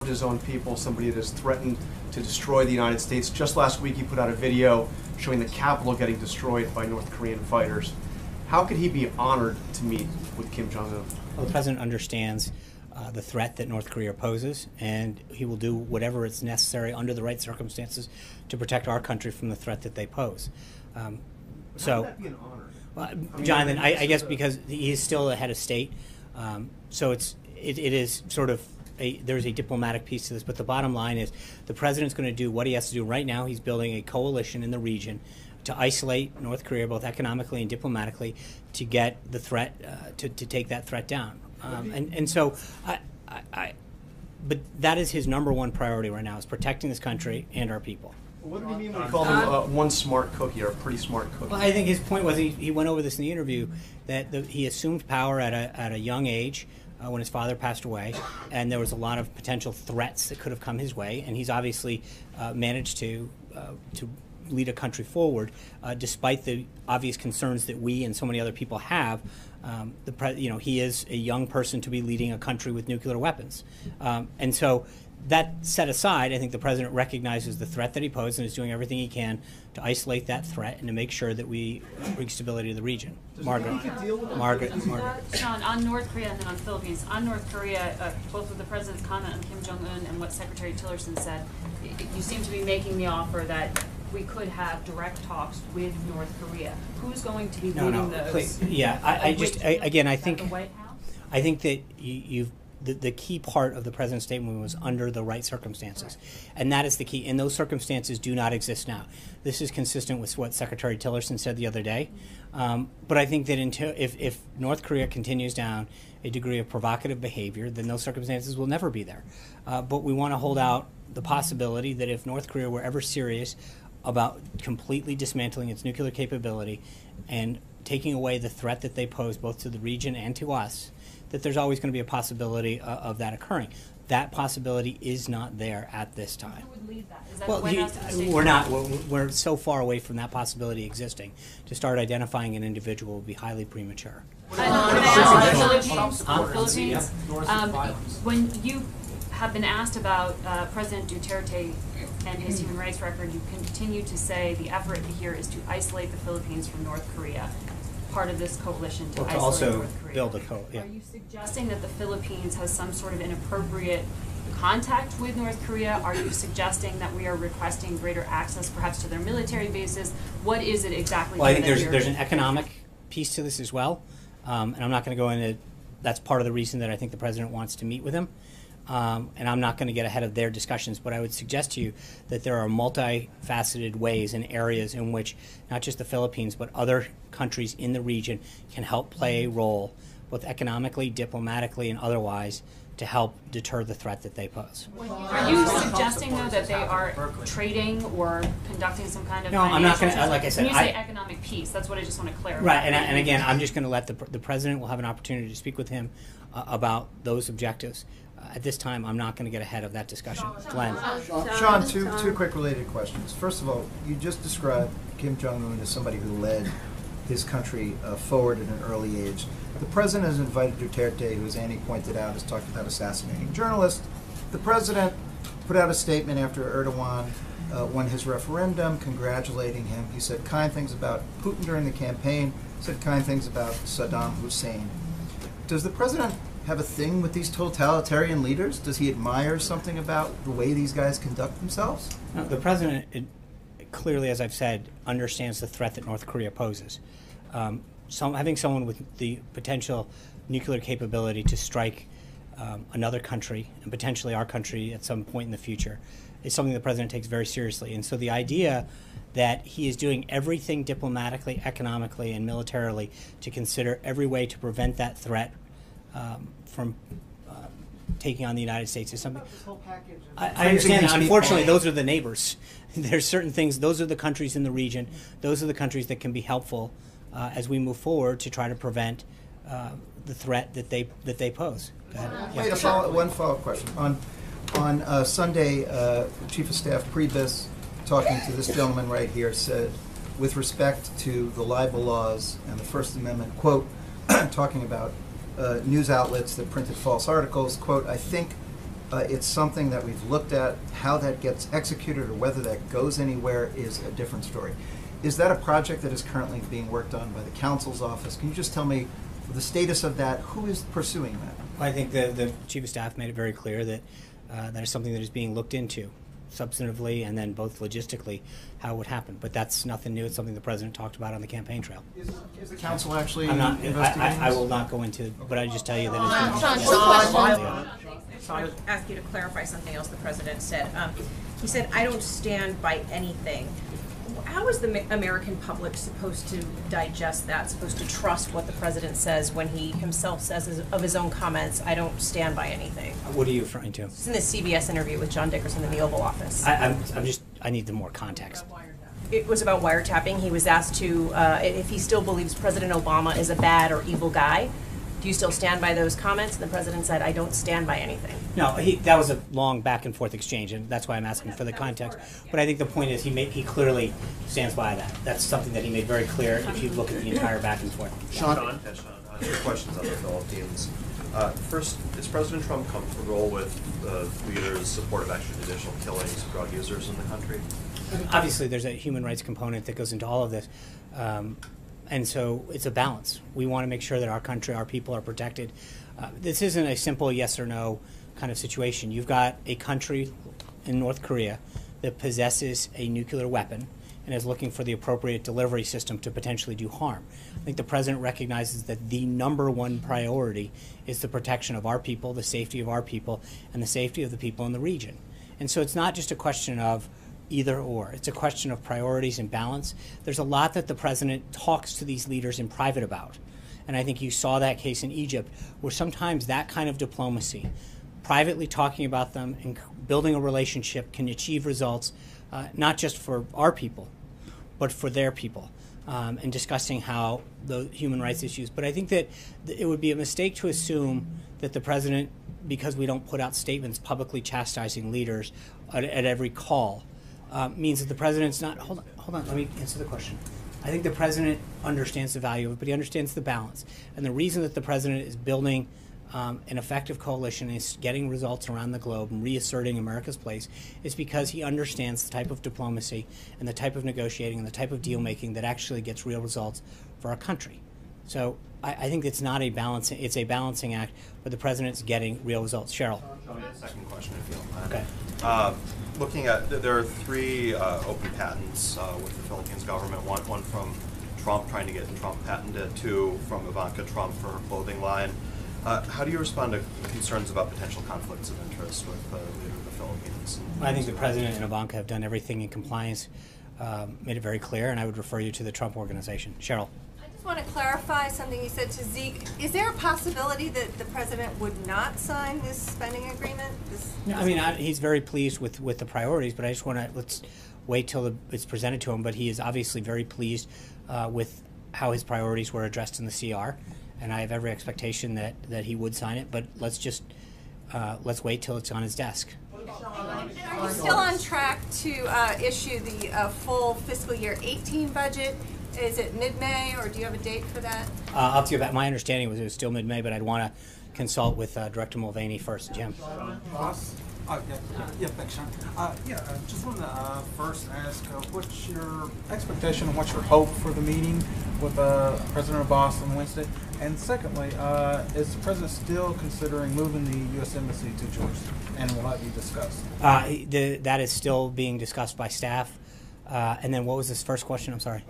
his own people, somebody that has threatened to destroy the United States. Just last week he put out a video showing the Capitol getting destroyed by North Korean fighters. How could he be honored to meet with Kim Jong-un? Well, the president understands the threat that North Korea poses, and he will do whatever is necessary under the right circumstances to protect our country from the threat that they pose. How would that be an honor? Well, Jonathan, I guess because he is still a head of state, so it is sort of there's a diplomatic piece to this, but the bottom line is the president's going to do what he has to do. Right now he's building a coalition in the region to isolate North Korea both economically and diplomatically to get the threat, to take that threat down. But that is his number one priority right now, is protecting this country and our people. What did he mean when he called him one smart cookie, or a pretty smart cookie? Well, I think his point was, he went over this in the interview, that he assumed power at a young age when his father passed away, and there was a lot of potential threats that could have come his way, and he's obviously managed to lead a country forward, despite the obvious concerns that we and so many other people have. He is a young person to be leading a country with nuclear weapons, and so that set aside, I think the president recognizes the threat that he posed and is doing everything he can to isolate that threat and to make sure that we bring stability to the region. Margaret. Sean, on North Korea and then on Philippines. On North Korea, both with the president's comment on Kim Jong-un and what Secretary Tillerson said, you seem to be making the offer that we could have direct talks with North Korea. Who's going to be leading those? Please. Yeah, I think the White House? I think that the key part of the president's statement was under the right circumstances, and that is the key. And those circumstances do not exist now. This is consistent with what Secretary Tillerson said the other day. But I think that if North Korea continues down a degree of provocative behavior, then those circumstances will never be there. But we want to hold out the possibility that if North Korea were ever serious about completely dismantling its nuclear capability and taking away the threat that they pose both to the region and to us, that there's always going to be a possibility of that occurring. That possibility is not there at this time. Who would lead that? Is that the White House or the State we're not. We're so far away from that possibility existing. To start identifying an individual would be highly premature. Philippines. When you have been asked about President Duterte and his human rights record, you continue to say the effort here is to isolate the Philippines from North Korea. Part of this coalition to isolate also North Korea. Build a yeah. Are you suggesting that the Philippines has some sort of inappropriate contact with North Korea? Are you suggesting that we are requesting greater access perhaps to their military bases? What is it exactly? Well, I think there's an economic piece to this as well, and I'm not going to go into. That's part of the reason that I think the president wants to meet with him. And I'm not going to get ahead of their discussions, but I would suggest to you that there are multifaceted ways and areas in which not just the Philippines, but other countries in the region can help play a role, both economically, diplomatically, and otherwise, to help deter the threat that they pose. Are you suggesting, though, that they are trading or conducting some kind of No, I'm not going to, like I said. When you say economic peace, that's what I just want to clarify. Right, and again, I'm just going to let the president will have an opportunity to speak with him about those objectives. At this time, I'm not going to get ahead of that discussion. Glenn. Sean, two quick related questions. First of all, you just described Kim Jong-un as somebody who led his country forward at an early age. The president has invited Duterte, who, as Annie pointed out, has talked about assassinating journalists. The president put out a statement after Erdogan won his referendum, congratulating him. He said kind things about Putin during the campaign, said kind things about Saddam Hussein. Does the president have a thing with these totalitarian leaders? Does he admire something about the way these guys conduct themselves? No, the president clearly, as I've said, understands the threat that North Korea poses. Having someone with the potential nuclear capability to strike another country, and potentially our country at some point in the future, is something the president takes very seriously. And so the idea that he is doing everything diplomatically, economically, and militarily to consider every way to prevent that threat from taking on the United States is something. I understand. Unfortunately, those are the neighbors. There's certain things. Those are the countries in the region. Those are the countries that can be helpful as we move forward to try to prevent the threat that they pose. Go ahead. Wait, one follow-up question. On Sunday, Chief of Staff Priebus, talking to this gentleman right here, said, with respect to the libel laws and the First Amendment, quote, talking about news outlets that printed false articles, quote, I think It's something that we've looked at. How that gets executed or whether that goes anywhere is a different story. Is that a project that is currently being worked on by the council's office? Can you just tell me the status of that? Who is pursuing that? I think the Chief of Staff made it very clear that that is something that is being looked into substantively and then both logistically how it would happen. But that's nothing new. It's something the President talked about on the campaign trail. Is the council actually I'm not, investigating I this? will not go into, but I just tell you that it's Sean, been. I just want to ask you to clarify something else the President said. He said, "I don't stand by anything." How is the American public supposed to digest that, supposed to trust what the President says when he himself says of his own comments, "I don't stand by anything"? What are you referring to? It's in the CBS interview with John Dickerson in the Oval Office. I need the more context. It was about wiretapping. He was asked to, if he still believes President Obama is a bad or evil guy. Do you still stand by those comments? And the President said, "I don't stand by anything." No, that was a long back and forth exchange, and that's why I'm asking for the context. But I think the point is he clearly stands by that. That's something that he made very clear if you look at the entire back and forth. Sean? Two questions on the Philippines. First, is President Trump comfortable with the leader's support of extrajudicial killings of drug users in the country? Obviously, there's a human rights component that goes into all of this. And so it's a balance. We want to make sure that our country, our people are protected. This isn't a simple yes or no kind of situation. You've got a country in North Korea that possesses a nuclear weapon and is looking for the appropriate delivery system to potentially do harm. I think the President recognizes that the #1 priority is the protection of our people, the safety of our people, and the safety of the people in the region. And so it's not just a question of either or. It's a question of priorities and balance. There's a lot that the President talks to these leaders in private about. And I think you saw that case in Egypt, where sometimes that kind of diplomacy, privately talking about them and building a relationship, can achieve results, not just for our people, but for their people, and discussing how the human rights issues. But I think that it would be a mistake to assume that the President, because we don't put out statements publicly chastising leaders at every call, means that the President's not. Hold on, let me answer the question. I think the President understands the value of it, but he understands the balance. And the reason that the President is building an effective coalition and is getting results around the globe and reasserting America's place is because he understands the type of diplomacy and the type of negotiating and the type of deal making that actually gets real results for our country. So I think it's not a balancing, it's a balancing act, but the President's getting real results. Cheryl. Second question, if you don't mind. Okay. Looking at, there are 3 open patents with the Philippines government, one from Trump trying to get Trump patented, 2 from Ivanka Trump for her clothing line. How do you respond to concerns about potential conflicts of interest with the leader of the Philippines? I think the President and Ivanka have done everything in compliance, made it very clear, and I would refer you to the Trump Organization. Cheryl. I just want to clarify something you said to Zeke. Is there a possibility that the President would not sign this spending agreement? No, I mean, he's very pleased with the priorities, but I just want to, let's wait till it's presented to him. But he is obviously very pleased with how his priorities were addressed in the CR. And I have every expectation that he would sign it, but let's wait till it's on his desk. Are you still on track to issue the full fiscal year 18 budget? Is it mid-May, or do you have a date for that? I'll tell you about my understanding was it was still mid-May, but I'd want to consult with Director Mulvaney first. Jim. Thanks, Sean. Just wanted to first ask, what's your expectation and what's your hope for the meeting with President Abbas on Wednesday? And secondly, is the President still considering moving the U.S. Embassy to Georgia, and will that be discussed? That is still being discussed by staff. And then what was this first question? I'm sorry.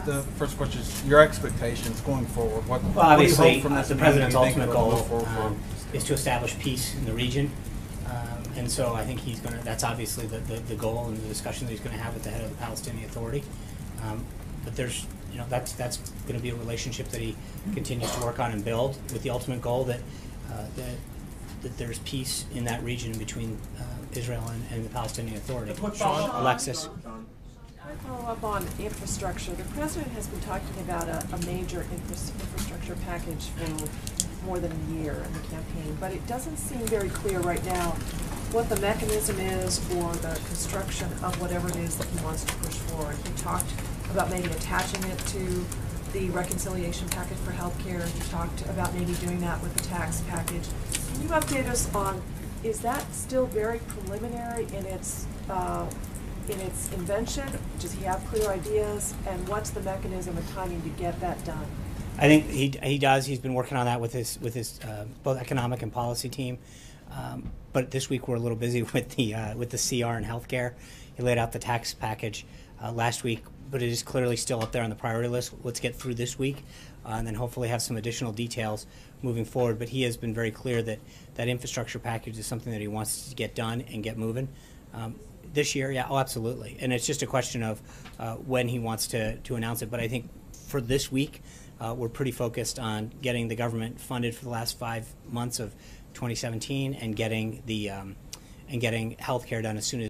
The first question is your expectations going forward. What Obviously, do you hope from this the meeting? President's Do you think ultimate it'll goal move forward? is to establish peace in the region. And so I think he's going to, that's obviously the goal and the discussion that he's going to have with the head of the Palestinian Authority. But there's, that's going to be a relationship that he continues to work on and build with the ultimate goal that there's peace in that region between Israel and the Palestinian Authority. Alexis. I follow up on infrastructure. The President has been talking about a major infrastructure package for more than a year in the campaign, but it doesn't seem very clear right now what the mechanism is or the construction of whatever it is that he wants to push forward. He talked about maybe attaching it to the reconciliation package for health care. He talked about maybe doing that with the tax package. Can you update us on is that still very preliminary in its invention? Does he have clear ideas, and what's the mechanism and timing to get that done? I think he does. He's been working on that with his both economic and policy team. But this week we're a little busy with the CR and healthcare. He laid out the tax package last week, but it is clearly still up there on the priority list. Let's get through this week, and then hopefully have some additional details moving forward. But he has been very clear that that infrastructure package is something that he wants to get done and get moving. This year, yeah, oh, absolutely. And it's just a question of when he wants to announce it. But I think for this week, we're pretty focused on getting the government funded for the last 5 months of 2017 and getting the and getting healthcare done as soon as